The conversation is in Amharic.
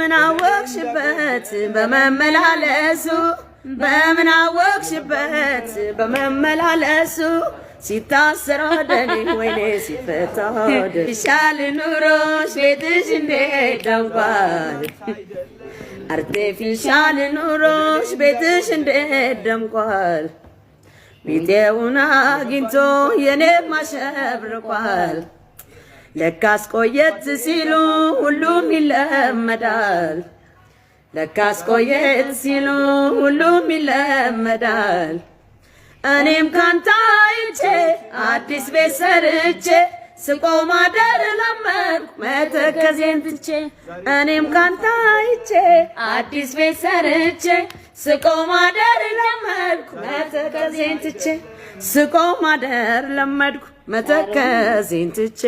በምን አወቅሽበት በመመላለሱ በምን አወቅሽበት በመመላለሱ ሲታሰር ወደኔ ወይኔ ሲፈታ ወደኔ ይሻል ኑሮሽ ቤትሽ እንዴት ደምቋል አርቴፊሻል ኑሮሽ ቤትሽ እንዴት ደምቋል ቢጤውን አግኝቶ የኔም አሸብርቋል ለካስ ቆየት ሲሉ ሁሉም ይለመዳል ለካስ ቆየት ሲሉ ሁሉም ይለመዳል እኔም ካንተ አይቼ አዲስ ቤት ሰርቼ ስቆም ማደር ለመድኩ መተከዜን ትቼ እኔም ካንተ አይቼ አዲስ ቤት ሰርቼ ስቆም ማደር ለመድኩ መተከዜን ትቼ ስቆም ማደር ለመድኩ መተከዜን ትቼ